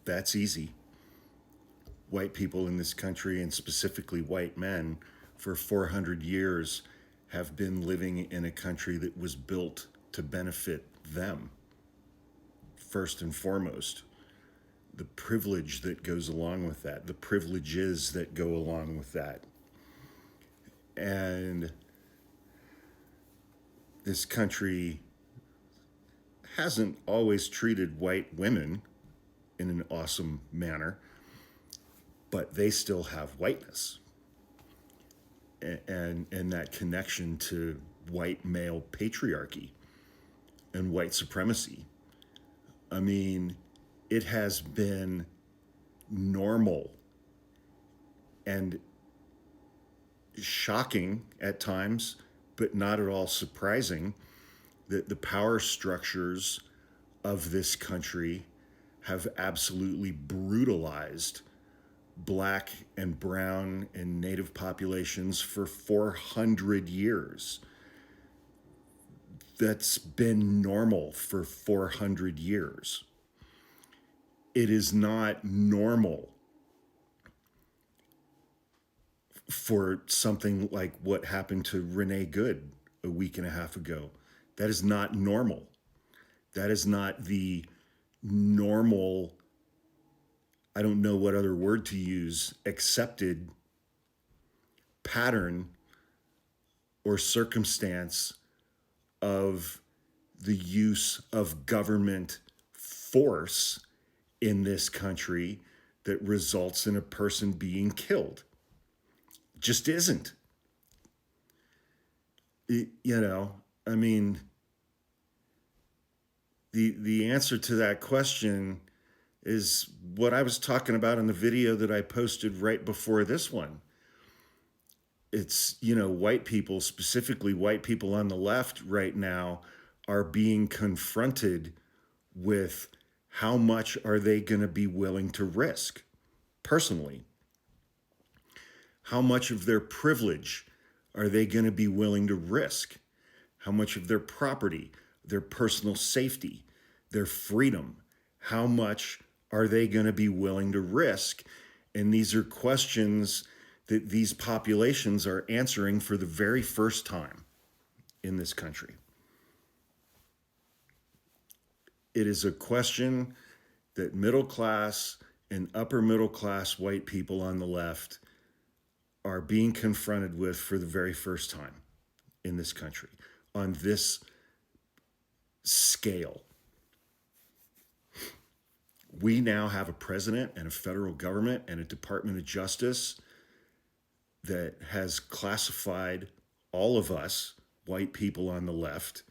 That's easy. White people in this country, and specifically white men, for 400 years have been living in a country that was built to benefit them, first and foremost. The privilege that goes along with that, the privileges that go along with that. And this country hasn't always treated white women in an awesome manner, but they still have whiteness and that connection to white male patriarchy and white supremacy. I mean, it has been normal and shocking at times, but not at all surprising, that the power structures of this country have absolutely brutalized Black and brown and native populations for 400 years. That's been normal for 400 years. It is not normal for something like what happened to Renee Good a week and a half ago. That is not normal. That is not the normal, I don't know what other word to use, accepted pattern or circumstance of the use of government force in this country that results in a person being killed. Just isn't. I mean, the answer to that question is what I was talking about in the video that I posted right before this one. It's, white people, specifically white people on the left right now, are being confronted with how much are they going to be willing to risk personally? How much of their privilege are they going to be willing to risk? How much of their property, their personal safety, their freedom, how much are they going to be willing to risk? And these are questions that these populations are answering for the very first time in this country. It is a question that middle class and upper middle class white people on the left are being confronted with for the very first time in this country on this scale. We now have a president and a federal government and a Department of Justice that has classified all of us, white people on the left,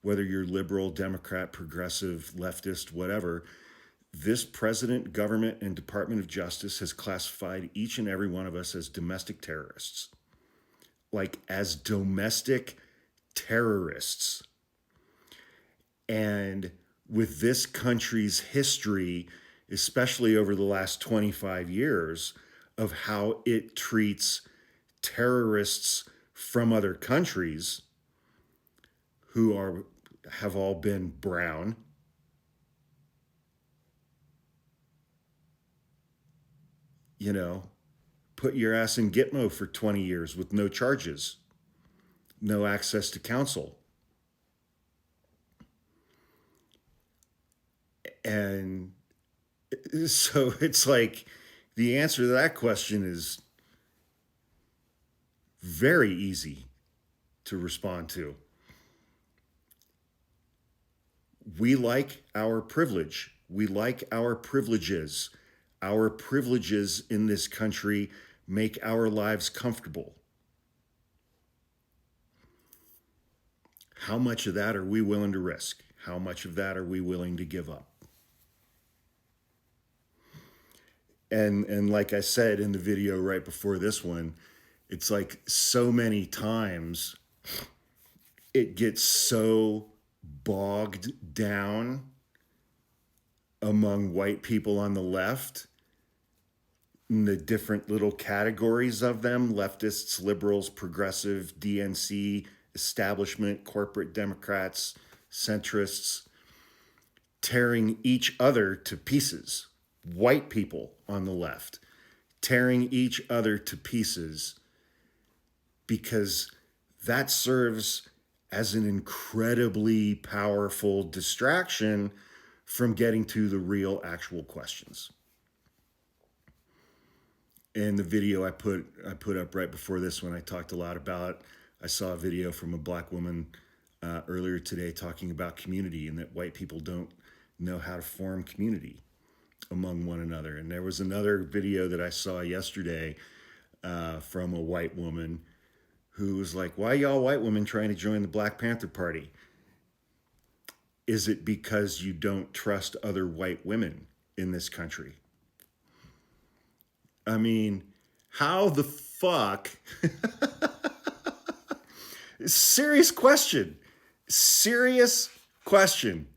whether you're liberal, Democrat, progressive, leftist, whatever, this president, government, and Department of Justice has classified each and every one of us as domestic terrorists. Like, as domestic terrorists. And with this country's history, especially over the last 25 years, of how it treats terrorists from other countries who have all been brown, put your ass in Gitmo for 20 years with no charges, no access to counsel. And so it's like the answer to that question is very easy to respond to. We like our privilege. We like our privileges. Our privileges in this country make our lives comfortable. How much of that are we willing to risk? How much of that are we willing to give up? And like I said in the video right before this one, it's like so many times it gets so bogged down among white people on the left, in the different little categories of them, leftists, liberals, progressive, DNC, establishment, corporate Democrats, centrists, tearing each other to pieces. White people on the left tearing each other to pieces, because that serves as an incredibly powerful distraction from getting to the real actual questions. And the video I put up right before this one, I talked a lot about. I saw a video from a black woman earlier today talking about community, and that white people don't know how to form community among one another. And there was another video that I saw yesterday from a white woman who was like, "Why y'all white women trying to join the Black Panther Party? Is it because you don't trust other white women in this country?" I mean, how the fuck? Serious question. Serious question.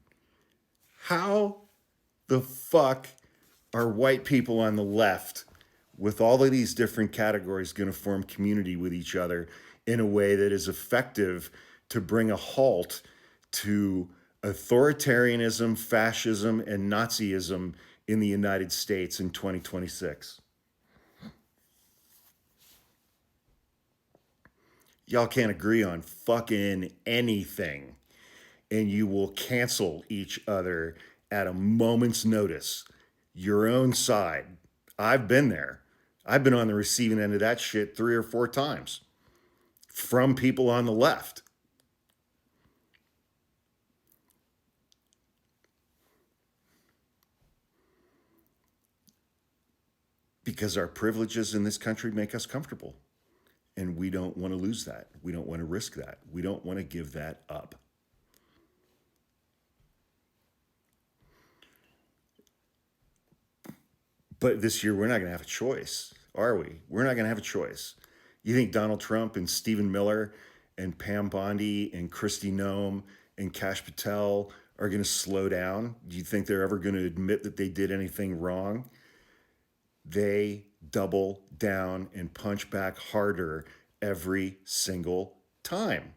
How the fuck are white people on the left, with all of these different categories, going to form community with each other in a way that is effective to bring a halt to authoritarianism, fascism, and Nazism in the United States in 2026? Y'all can't agree on fucking anything, and you will cancel each other at a moment's notice. Your own side. I've been there. I've been on the receiving end of that shit 3 or 4 times from people on the left. Because our privileges in this country make us comfortable. And we don't want to lose that. We don't want to risk that. We don't want to give that up. But this year, we're not going to have a choice, are we? We're not going to have a choice. You think Donald Trump and Stephen Miller and Pam Bondi and Kristi Noem and Kash Patel are going to slow down? Do you think they're ever going to admit that they did anything wrong? They double down and punch back harder every single time.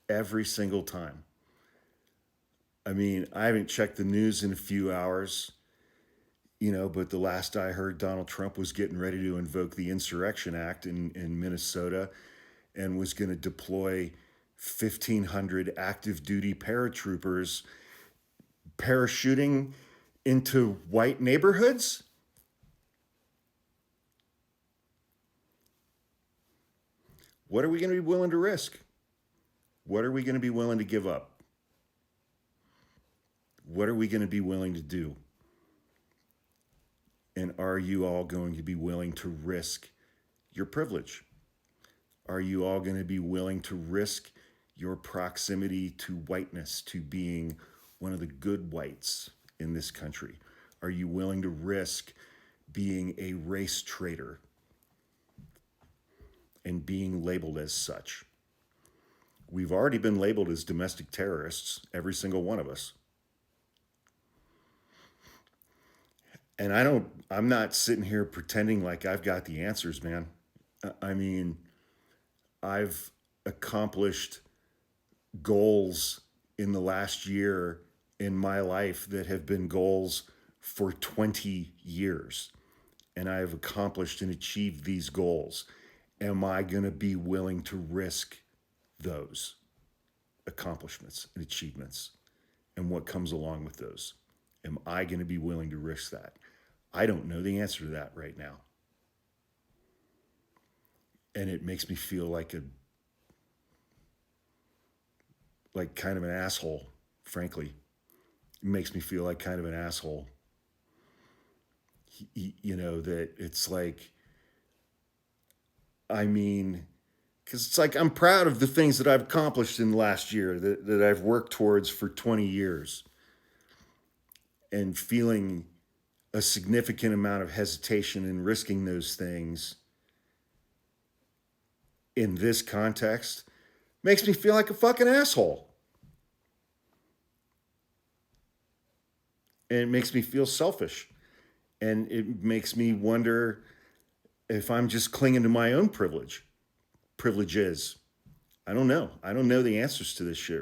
Every single time. I mean, I haven't checked the news in a few hours, but the last I heard, Donald Trump was getting ready to invoke the Insurrection Act in Minnesota and was going to deploy 1,500 active duty paratroopers parachuting into white neighborhoods. What are we going to be willing to risk? What are we going to be willing to give up? What are we going to be willing to do? And are you all going to be willing to risk your privilege? Are you all going to be willing to risk your proximity to whiteness, to being one of the good whites in this country? Are you willing to risk being a race traitor and being labeled as such? We've already been labeled as domestic terrorists, every single one of us. And I'm not sitting here pretending like I've got the answers, man. I mean, I've accomplished goals in the last year in my life that have been goals for 20 years. And I have accomplished and achieved these goals. Am I going to be willing to risk those accomplishments and achievements and what comes along with those? Am I going to be willing to risk that? I don't know the answer to that right now. And it makes me feel like kind of an asshole, frankly. It makes me feel like kind of an asshole. That it's like, I mean, because it's like I'm proud of the things that I've accomplished in the last year, that I've worked towards for 20 years. And feeling a significant amount of hesitation in risking those things in this context makes me feel like a fucking asshole. And it makes me feel selfish. And it makes me wonder if I'm just clinging to my own privileges. I don't know. I don't know the answers to this shit.